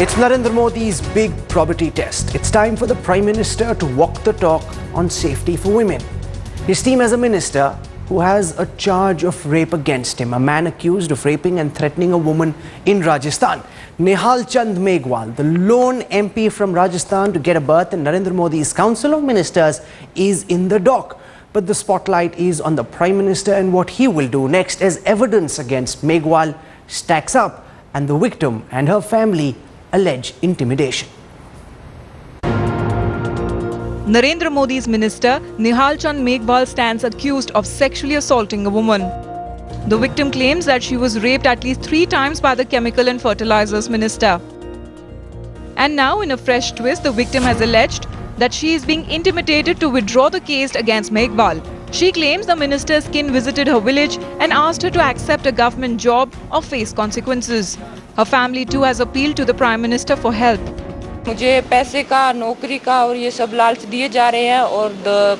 It's Narendra Modi's big probity test. It's time for the Prime Minister to walk the talk on safety for women. His team has a minister who has a charge of rape against him, a man accused of raping and threatening a woman in Rajasthan. Nihal Chand, the lone MP from Rajasthan to get a berth in Narendra Modi's Council of Ministers, is in the dock. But the spotlight is on the Prime Minister and what he will do next as evidence against Megwal stacks up and the victim and her family allege intimidation. Narendra Modi's minister Nihal Chand stands accused of sexually assaulting a woman. The victim claims that she was raped at least 3 times by the Chemical and Fertilizers Minister. And now, in a fresh twist, the victim has alleged that she is being intimidated to withdraw the case against Megwal. She claims the minister's kin visited her village and asked her to accept a government job or face consequences. Her family too has appealed to the Prime Minister for help. मुझे पैसे का, नौकरी का और ये सब लालच दिए जा रहे हैं और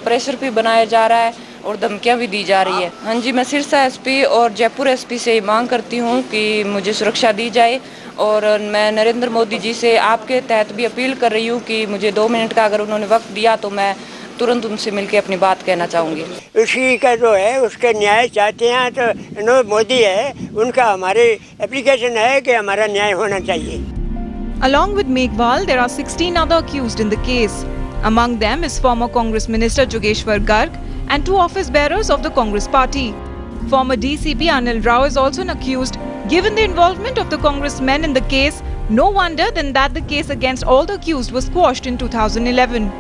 प्रेशर भी बनाया जा रहा है और धमकियां भी दी जा रही है। हाँ जी, मैं सिरसा एसपी और जयपुर एसपी से मांग करती हूँ कि मुझे सुरक्षा दी जाए और मैं नरेंद्र मोदी जी से आपके तहत भी अपील कर रही हूँ कि मुझे 2 मिनट का अगर उन्होंने वक्त दिया तो मैं तुरंत उनसे मिलकर अपनी बात कहना चाहूँगी। उसी का जो है उसके न्याय चाहते हैं तो मोदी है, उनका हमारे एप्लीकेशन है कि हमारा न्याय होना चाहिए। Along with Megwal, there are 16 other accused in the case. Among them is former Congress Minister Jogeshwar Garg and 2 office bearers of the Congress party. Former DCP Anil Rao is also an accused. Given the involvement of the congressmen in the case, no wonder then that the case against all the accused was quashed in 2011.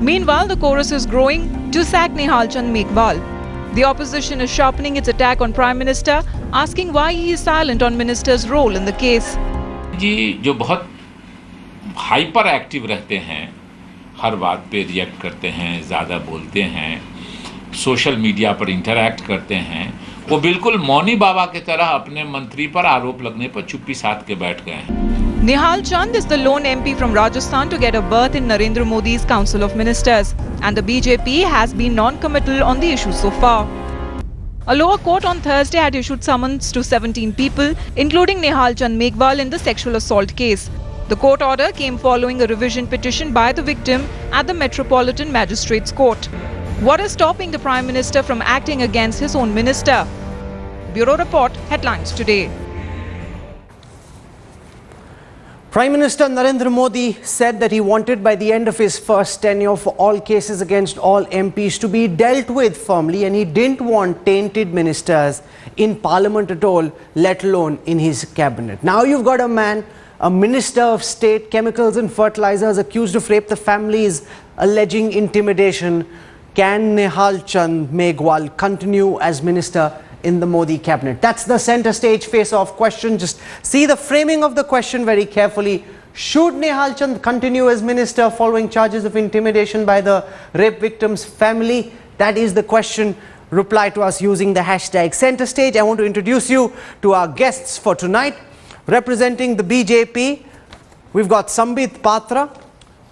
Meanwhile, the chorus is growing to sack Nihal Chand Megwal. The opposition is sharpening its attack on Prime Minister, asking why he is silent on minister's role in the case. जी जो बहुत hyper active रहते हैं, हर बात पे react करते हैं, ज़्यादा बोलते हैं, सोशल मीडिया पर इंटरैक्ट करते हैं, वो बिल्कुल मौनी बाबा की तरह अपने मंत्री पर आरोप लगने पर चुप्पी साध के बैठ गए हैं। Nihal Chand is the lone MP from Rajasthan to get a berth in Narendra Modi's Council of Ministers, and the BJP has been non-committal on the issue so far. A lower court on Thursday had issued summons to 17 people, including Nihal Chand Megwal in the sexual assault case. The court order came following a revision petition by the victim at the Metropolitan Magistrates Court. What is stopping the Prime Minister from acting against his own minister? Bureau Report, Headlines Today. Prime Minister Narendra Modi said that he wanted by the end of his first tenure for all cases against all MPs to be dealt with firmly, and he didn't want tainted ministers in Parliament at all, let alone in his cabinet. Now you've got a man, a Minister of State, Chemicals and Fertilizers, accused of rape. The family is alleging intimidation. Can Nihal Chand Megwal continue as Minister in the Modi cabinet? That's the center stage face-off question. Just see the framing of the question very carefully. Should Nihal Chand continue as minister following charges of intimidation by the rape victim's family? That is the question. Reply to us using the hashtag center stage. I want to introduce you to our guests for tonight. Representing the BJP, we've got Sambit Patra.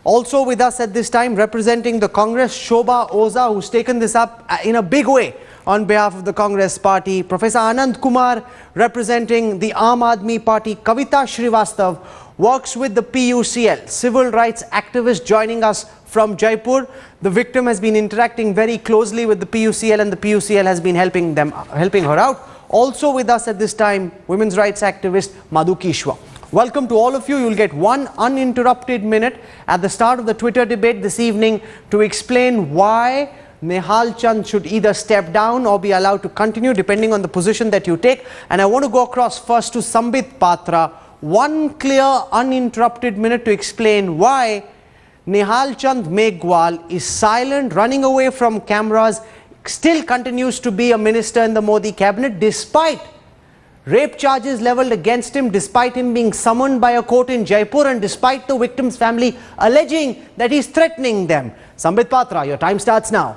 Also with us at this time, representing the Congress, Shobha Oza, who's taken this up in a big way on behalf of the Congress party. Professor Anand Kumar, representing the Aam Aadmi Party. Kavita Srivastav works with the PUCL, civil rights activist, joining us from Jaipur. The victim has been interacting very closely with the PUCL and the PUCL has been helping her out. Also with us at this time, women's rights activist Madhu Kishwa. Welcome to all of you. You'll get 1 uninterrupted minute at the start of the Twitter debate this evening to explain why Nihal Chand should either step down or be allowed to continue depending on the position that you take. And I want to go across first to Sambit Patra. 1 clear uninterrupted minute to explain why Nihal Chand Megwal is silent, running away from cameras, still continues to be a minister in the Modi cabinet despite rape charges leveled against him, despite him being summoned by a court in Jaipur and despite the victim's family alleging that he's threatening them. Sambit Patra, your time starts now.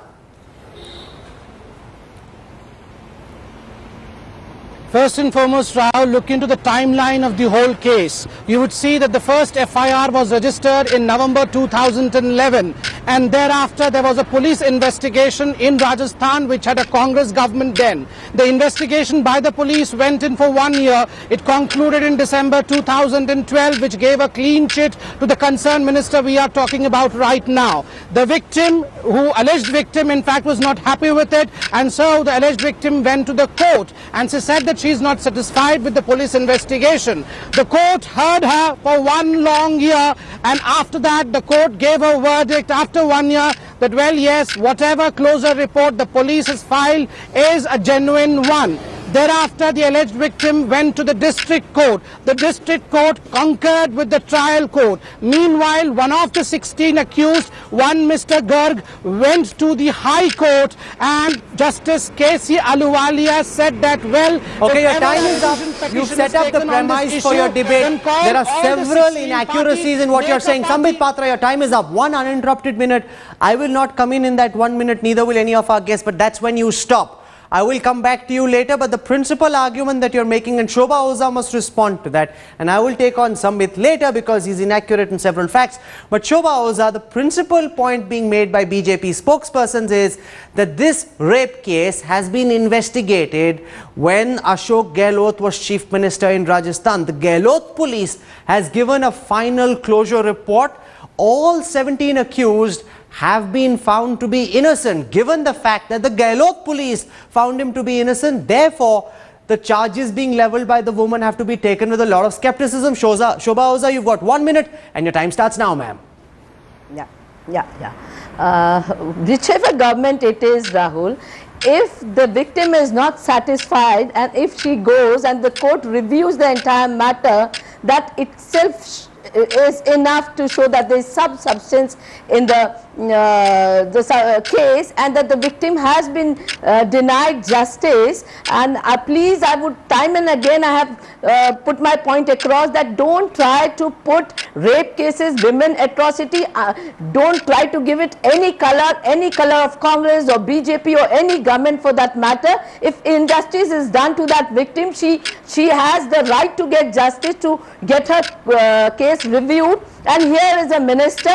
First and foremost, Rahul, look into the timeline of the whole case. You would see that the first FIR was registered in November 2011, and thereafter there was a police investigation in Rajasthan which had a Congress government then. The investigation by the police went in for 1 year. It concluded in December 2012, which gave a clean chit to the concerned minister we are talking about right now. The victim, alleged victim, in fact was not happy with it, and so the alleged victim went to the court and she said that she is not satisfied with the police investigation. The court heard her for 1 long year, and after that the court gave a verdict after 1 year that, well, yes, whatever closure report the police has filed is a genuine one. Thereafter, the alleged victim went to the district court. The district court concurred with the trial court. Meanwhile, one of the 16 accused, one Mr. Garg, went to the High Court, and Justice K.C. Aluwalia said that, well, okay, your time is up. You've set up the premise for your debate. There are several inaccuracies in what you're saying. Sambit Patra, your time is up. 1 uninterrupted minute. I will not come in that 1 minute, neither will any of our guests, but that's when you stop. I will come back to you later, but the principal argument that you're making, and Shobha Oza must respond to that, and I will take on Sambit later because he's inaccurate in several facts. But Shobha Oza, the principal point being made by BJP spokespersons is that this rape case has been investigated when Ashok Gehlot was Chief Minister in Rajasthan. The Gehlot police has given a final closure report. All 17 accused have been found to be innocent. Given the fact that the Gehlot police found him to be innocent, therefore the charges being levelled by the woman have to be taken with a lot of skepticism. Shobha Oza, you've got 1 minute and your time starts now, ma'am. Whichever government it is, Rahul, if the victim is not satisfied and if she goes and the court reviews the entire matter, that itself is enough to show that there is some substance in the case, and that the victim has been denied justice. And please, I would time and again I have put my point across that don't try to put rape cases, women atrocity, don't try to give it any color of Congress or BJP or any government for that matter. If injustice is done to that victim, she has the right to get justice, to get her case reviewed. And here is a minister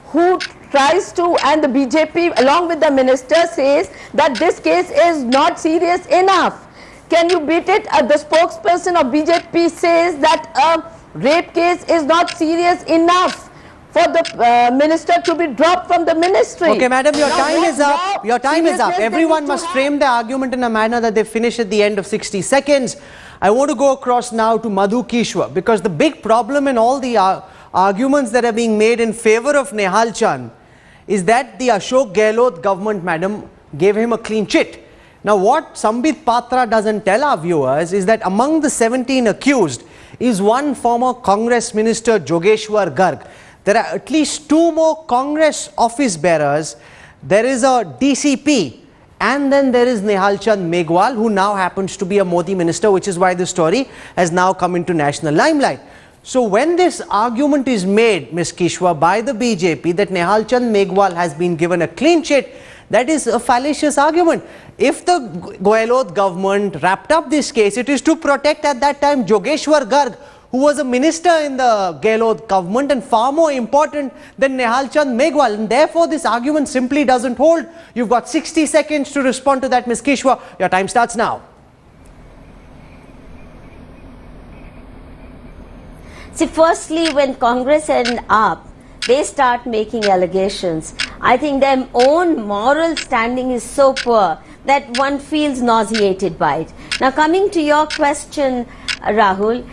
who tries to, and the BJP along with the minister says that this case is not serious enough. Can you beat it? The spokesperson of BJP says that a rape case is not serious enough for the minister to be dropped from the ministry. Okay, madam, your time is up. Your time is up. Everyone must frame the argument in a manner that they finish at the end of 60 seconds. I want to go across now to Madhu Kishwa, because the big problem in all the arguments that are being made in favor of Nihal Chand is that the Ashok Gehlot government, madam, gave him a clean chit. Now, what Sambit Patra doesn't tell our viewers is that among the 17 accused is one former Congress minister, Jogeshwar Garg. There are at least 2 more Congress office bearers. There is a DCP, and then there is Nihal Chand Megwal, who now happens to be a Modi minister, which is why the story has now come into national limelight. So when this argument is made, Ms. Kishwa, by the BJP that Nihal Chand Megwal has been given a clean chit, that is a fallacious argument. If the Gehlot government wrapped up this case, it is to protect at that time Jogeshwar Garg, who was a minister in the Gehlot government and far more important than Nihal Chand Megwal, and therefore this argument simply doesn't hold. You've got 60 seconds to respond to that, Ms. Kishwa. Your time starts now. See, firstly, when Congress end up, they start making allegations. I think their own moral standing is so poor that one feels nauseated by it. Now, coming to your question, Rahul,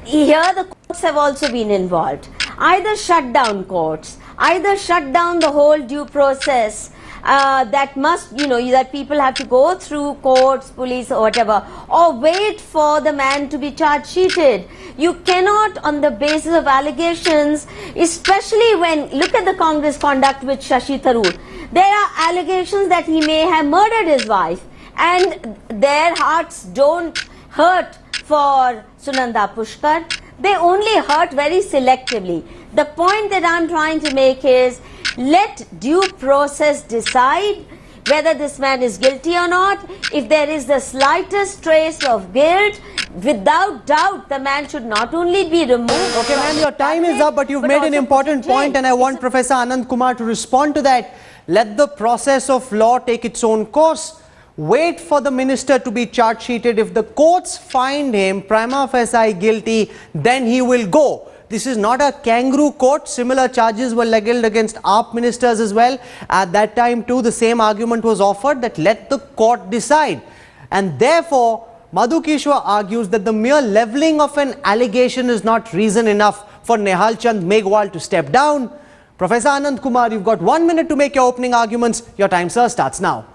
here the courts have also been involved. Either shut down courts, either shut down the whole due process that must, that people have to go through courts, police or whatever, or wait for the man to be charge sheeted. You cannot, on the basis of allegations, especially when, look at the Congress conduct with Shashi Tharoor. There are allegations that he may have murdered his wife, and their hearts don't hurt for Sunanda Pushkar. They only hurt very selectively. The point that I'm trying to make is, let due process decide. whether this man is guilty or not. If there is the slightest trace of guilt, without doubt, the man should not only be removed. Okay, ma'am, your time is up, but you've made an important point, and I want Professor Anand Kumar to respond to that. Let the process of law take its own course. Wait for the minister to be charge sheeted. If the courts find him prima facie guilty, then he will go. This is not a kangaroo court. Similar charges were leveled against AAP ministers as well. At that time too, the same argument was offered that let the court decide. And therefore, Madhu Kishore argues that the mere levelling of an allegation is not reason enough for Nihal Chand Megwal to step down. Professor Anand Kumar, you've got 1 minute to make your opening arguments. Your time, sir, starts now.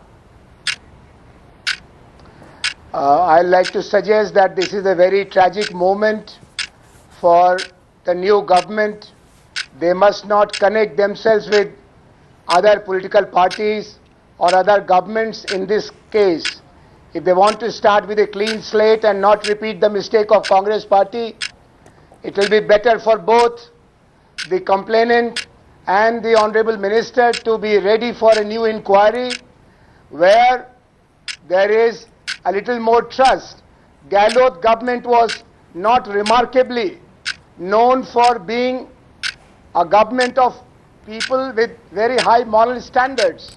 I'd like to suggest that this is a very tragic moment for the new government. They must not connect themselves with other political parties or other governments in this case. If they want to start with a clean slate and not repeat the mistake of Congress party, it will be better for both the complainant and the Honorable Minister to be ready for a new inquiry where there is a little more trust. Gehlot government was not remarkably known for being a government of people with very high moral standards,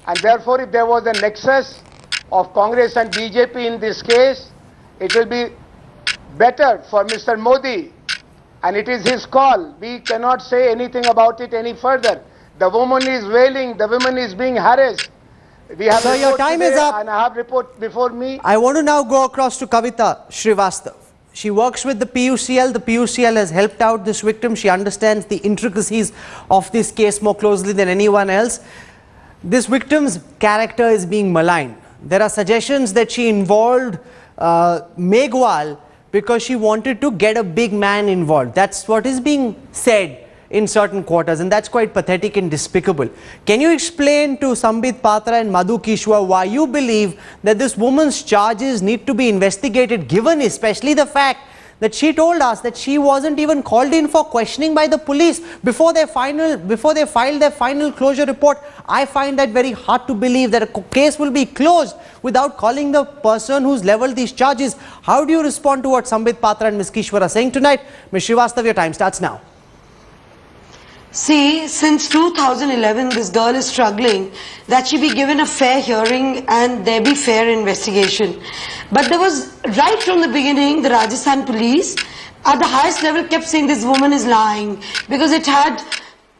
and therefore if there was a nexus of Congress and BJP in this case, it will be better for Mr. Modi, and it is his call. We cannot say anything about it any further. The woman is wailing, the woman is being harassed. We have Sir, your time is up. And I have report before me. I want to now go across to Kavita Srivastav. She works with the PUCL. The PUCL has helped out this victim. She understands the intricacies of this case more closely than anyone else. This victim's character is being maligned. There are suggestions that she involved Megwal because she wanted to get a big man involved. That's what is being said in certain quarters, and that's quite pathetic and despicable. Can you explain to Sambit Patra and Madhu Kishore why you believe that this woman's charges need to be investigated, given especially the fact that she told us that she wasn't even called in for questioning by the police before they filed their final closure report? I find that very hard to believe that a case will be closed without calling the person who's leveled these charges. How do you respond to what Sambit Patra and Ms. Kishore are saying tonight? Ms. Srivastav, your time starts now. See, since 2011, this girl is struggling that she be given a fair hearing and there be fair investigation. But there was, right from the beginning, the Rajasthan police at the highest level kept saying this woman is lying because it had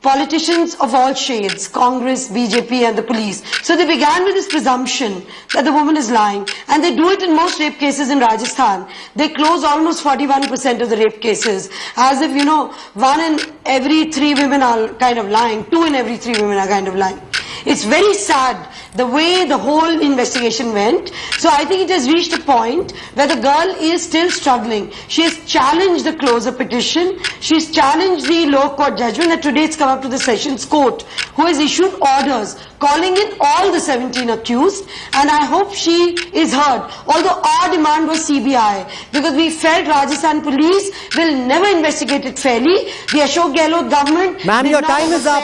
politicians of all shades, Congress, BJP and the police. So they began with this presumption that the woman is lying, and they do it in most rape cases in Rajasthan. They close almost 41% of the rape cases, as if, 1 in every 3 women are kind of lying, 2 in every 3 women are kind of lying. It's very sad the way the whole investigation went. So I think it has reached a point where the girl is still struggling. She has challenged the closure petition. She's challenged the lower court judgment, and today it's come up to the Sessions Court, who has issued orders calling in all the 17 accused, and I hope she is heard. Although our demand was CBI, because we felt Rajasthan police will never investigate it fairly. The Ashok Gehlot government... Ma'am, your time is up.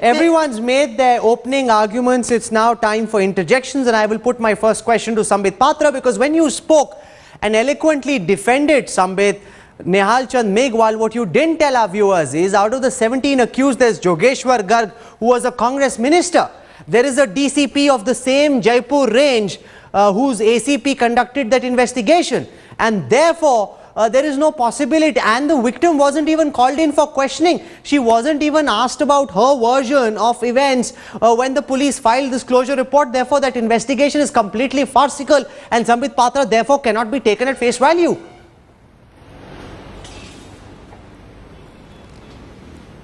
Everyone's made their opening arguments. It's now time for interjections, and I will put my first question to Sambit Patra, because when you spoke and eloquently defended Sambit, Nihal Chand Megwal, what you didn't tell our viewers is, out of the 17 accused, there's Jogeshwar Garg, who was a Congress minister. There is a DCP of the same Jaipur range whose ACP conducted that investigation, and therefore there is no possibility, and the victim wasn't even called in for questioning. She wasn't even asked about her version of events when the police filed this closure report. Therefore that investigation is completely farcical, and Sambit Patra therefore cannot be taken at face value.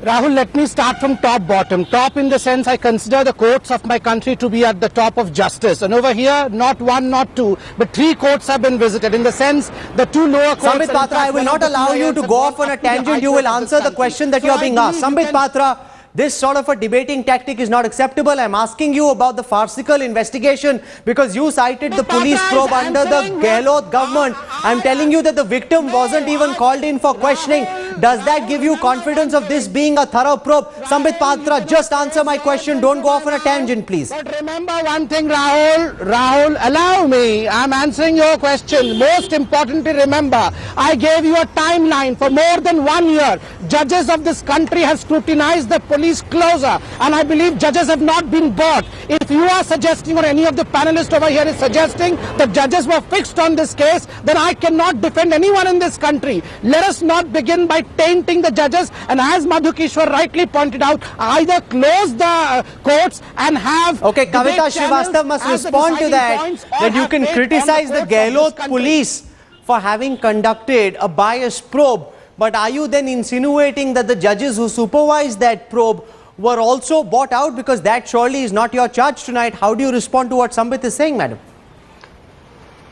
Rahul, let me start from top bottom. Top in the sense I consider the courts of my country to be at the top of justice. And over here, not 1, not 2, but 3 courts have been visited. In the sense, the 2 lower courts... Sambit Patra, I will not allow you to go off on a tangent. You will answer the question that you are being asked. Sambit Patra, This sort of a debating tactic is not acceptable. I'm asking you about the farcical investigation because you cited the police probe under the Gehlot government. I'm telling you that the victim wasn't even called in for questioning. Does that give you confidence of this being a thorough probe? Sambit Patra, just answer my question. Don't go off on a tangent, please. But remember one thing, Rahul, allow me. I'm answering your question. Most importantly, remember, I gave you a timeline for more than 1 year. Judges of this country have scrutinized the police closer, and I believe judges have not been bought. If you are suggesting, or any of the panelists over here is suggesting that judges were fixed on this case, then I cannot defend anyone in this country. Let us not begin by tainting the judges, and as Madhu Kishwar rightly pointed out, either close the courts and have... Okay, Kavita Srivastava must respond to that you can criticize the Gehlot police for having conducted a biased probe, but are you then insinuating that the judges who supervised that probe were also bought out? Because that surely is not your charge tonight. How do you respond to what Sambit is saying, madam?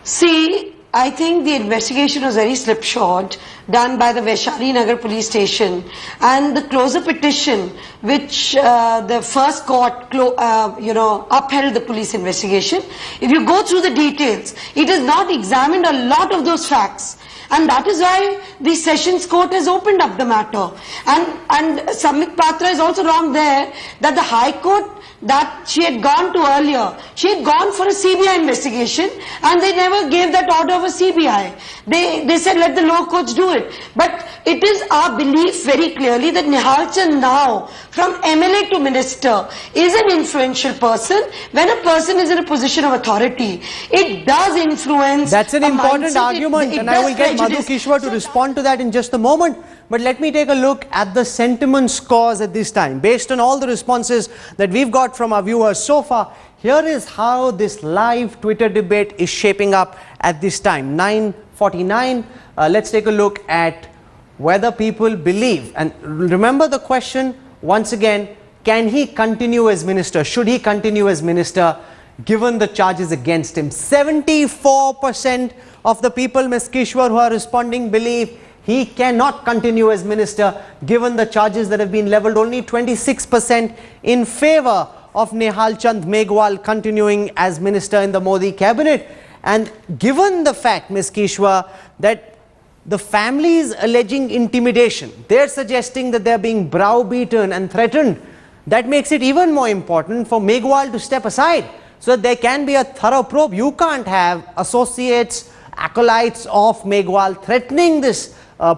See, I think the investigation was very slipshod, done by the Vaishali Nagar police station, and the closer petition which the first court upheld the police investigation. If you go through the details, it has not examined a lot of those facts, and that is why the Sessions Court has opened up the matter. And Sambit Patra is also wrong there, that the High Court that she had gone to earlier, she had gone for a CBI investigation, and they never gave that order of a CBI. They said let the lower courts do it. But it is our belief very clearly that Nihal Chand now, from MLA to minister, is an influential person. When a person is in a position of authority, it does influence. That's an important argument, and I will get Madhu Kishwar to respond to that in just a moment. But let me take a look at the sentiment scores at this time. Based on all the responses that we've got from our viewers so far, here is how this live Twitter debate is shaping up at this time, 9:49. Let's take a look at whether people believe. And remember the question once again, can he continue as minister? Should he continue as minister given the charges against him? 74% of the people, Ms. Kishwar, who are responding believe he cannot continue as minister given the charges that have been leveled. Only 26% in favor of Nihal Chand Megwal continuing as minister in the Modi cabinet. And given the fact, Ms. Kishwar, that the family is alleging intimidation, they're suggesting that they're being browbeaten and threatened, that makes it even more important for Megwal to step aside so that there can be a thorough probe. You can't have associates, acolytes of Megwal threatening this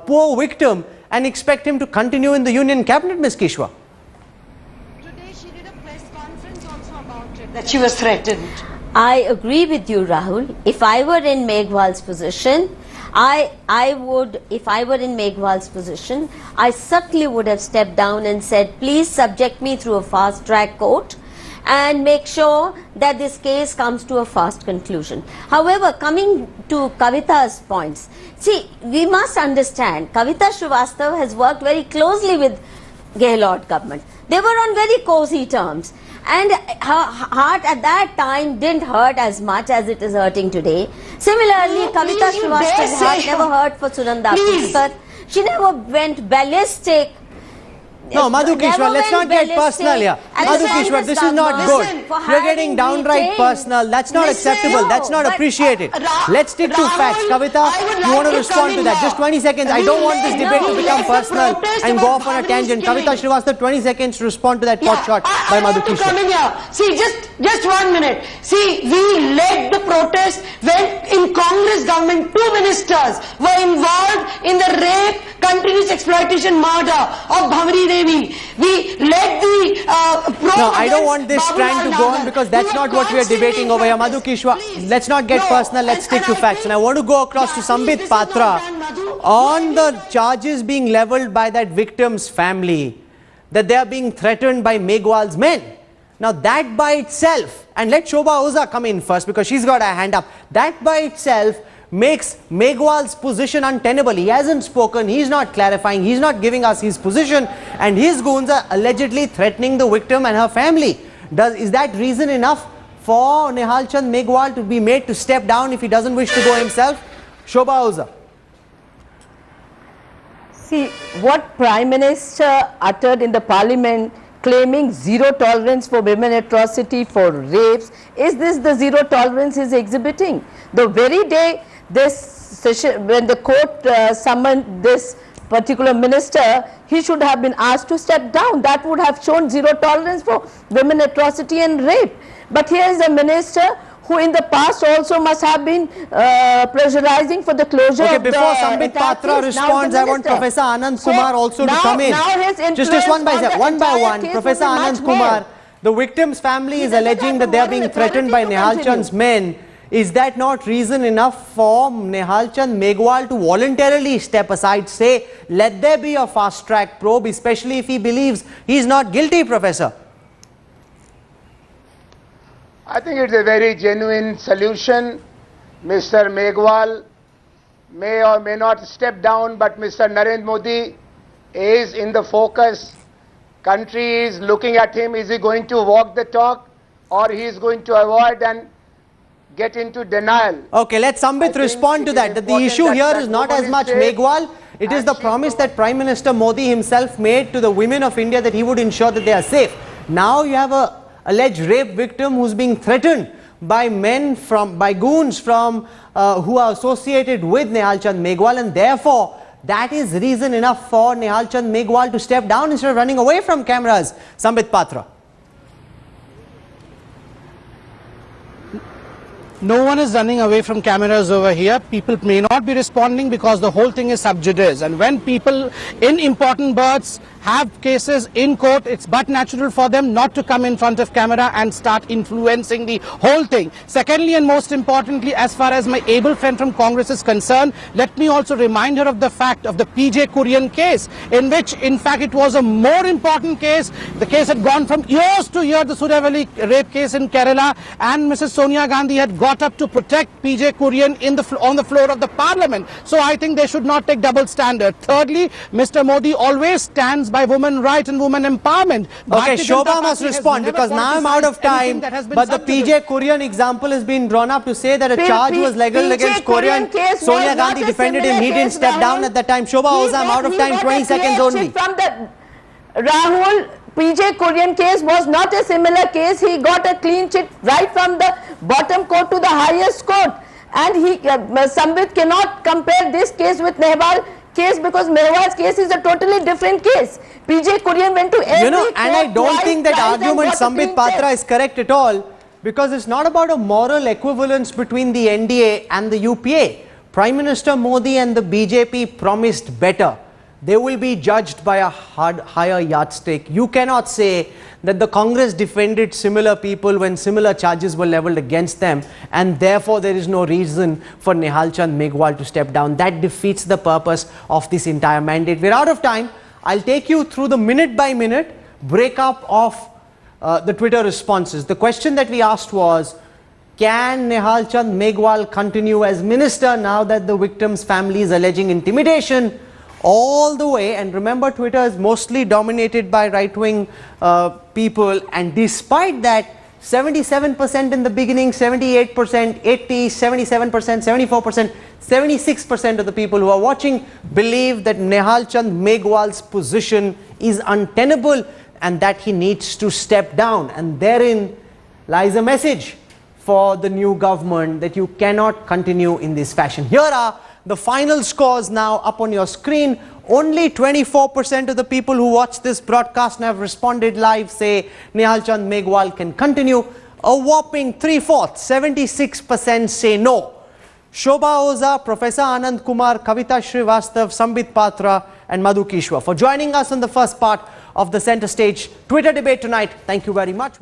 poor victim and expect him to continue in the union cabinet, Ms. Kishwar. Today she did a press conference also about it, that she was threatened. I agree with you, Rahul. If I were in Megwal's position, I certainly would have stepped down and said, please subject me through a fast track court and make sure that this case comes to a fast conclusion. However, coming to Kavita's points, see, we must understand, Kavita Srivastava has worked very closely with Gehlot government. They were on very cozy terms. And her heart at that time didn't hurt as much as it is hurting today. Similarly, Kavita Srivastava's heart never hurt for Sunanda Pushkar. She never went ballistic. No, Madhu Kishwar, let's not get personal here. Madhu Kishwar, this is not good. You're getting downright personal. That's not acceptable. That's not appreciated. Let's stick to facts. Kavita, you want to respond to that? Just 20 seconds. I don't want this debate to become personal and go off on a tangent. Kavita Srivastava, 20 seconds to respond to that pot shot by Madhu Kishwar. See, just 1 minute. See, we led the protest when in Congress government 2 ministers were involved in the rape, continuous exploitation, murder of Bhavri Devi. We led the protest. No, I don't want this trend to go on because that's not what we are debating over here. Madhu Kishwar, let's not get personal, let's stick to facts. And I want to go across to Sambit Patra on the charges being leveled by that victim's family, that they are being threatened by Megwal's men. Now that by itself, and let Shobha Oza come in first because she's got her hand up, that by itself makes Megwal's position untenable. He hasn't spoken, he's not clarifying, he's not giving us his position, and his goons are allegedly threatening the victim and her family. Is that reason enough for Nihal Chand Megwal to be made to step down if he doesn't wish to go himself? Shobha Oza. See, what Prime Minister uttered in the Parliament claiming zero tolerance for women atrocity, for rapes. Is this the zero tolerance he is exhibiting? The very day this session, when the court summoned this particular minister, he should have been asked to step down. That would have shown zero tolerance for women atrocity and rape. But here is a minister who in the past also must have been pressurizing for the closure of the... Before Sambit Patra responds, I want Professor Anand Kumar also to come in. Just one by one. Professor Anand Kumar, the victim's family is alleging that they are being threatened by Nihal Chand's men. Is that not reason enough for Nihal Chand Megwal to voluntarily step aside, say, let there be a fast-track probe, especially if he believes he is not guilty, Professor? I think it's a very genuine solution. Mr. Megwal may or may not step down, but Mr. Narendra Modi is in the focus. Country is looking at him. Is he going to walk the talk, or he is going to avoid and get into denial? Okay, let Sambit respond to that. The issue here is not as much Megwal. It is the promise that Prime Minister Modi himself made to the women of India that he would ensure that they are safe. Now you have a alleged rape victim who's being threatened by men by goons from who are associated with Nihal Chand Megwal, and therefore that is reason enough for Nihal Chand Megwal to step down instead of running away from cameras. Sambit Patra. No one is running away from cameras over here. People may not be responding because the whole thing is sub judice. And when people in important berths have cases in court, it's but natural for them not to come in front of camera and start influencing the whole thing. Secondly, and most importantly, as far as my able friend from Congress is concerned, let me also remind her of the fact of the PJ Kurian case, in which in fact it was a more important case. The case had gone from years to years, the Suravalli rape case in Kerala, and Mrs. Sonia Gandhi had got up to protect PJ Kurian on the floor of the parliament. So I think they should not take double standard. Thirdly, Mr. Modi always stands by women rights and women empowerment. Okay, Shobha must respond because now I'm out of time. But the PJ Kurian example has been drawn up to say that a charge was legal against Kurian. Sonia Gandhi defended him. He didn't step down at that time. Shobha Oza, I'm out of time. 20 seconds only. From the Rahul, PJ Kurian case was not a similar case. He got a clean chit right from the bottom court to the highest court. And Sambit cannot compare this case with Nehwal case because Nehwal's case is a totally different case. PJ Kurian went to every court and I don't think that argument Sambit Patra is correct at all, because it's not about a moral equivalence between the NDA and the UPA. Prime Minister Modi and the BJP promised better. They will be judged by a higher yardstick. You cannot say that the Congress defended similar people when similar charges were leveled against them, and therefore there is no reason for Nihal Chand Megwal to step down. That defeats the purpose of this entire mandate. We're out of time. I'll take you through the minute-by-minute breakup of the Twitter responses. The question that we asked was, can Nihal Chand Megwal continue as minister now that the victim's family is alleging intimidation? All the way, and remember, Twitter is mostly dominated by right-wing people, and despite that, 77% in the beginning, 78%, 80, 77%, 74%, 76% of the people who are watching believe that Nihal Chand Megwal's position is untenable and that he needs to step down. And therein lies a message for the new government that you cannot continue in this fashion. Here are the final scores now up on your screen. Only 24% of the people who watch this broadcast and have responded live say Nihal Chand Megwal can continue. A whopping 3/4, 76% say no. Shobha Oza, Professor Anand Kumar, Kavita Srivastav, Sambit Patra and Madhu Kishwa for joining us on the first part of the Center Stage Twitter debate tonight. Thank you very much.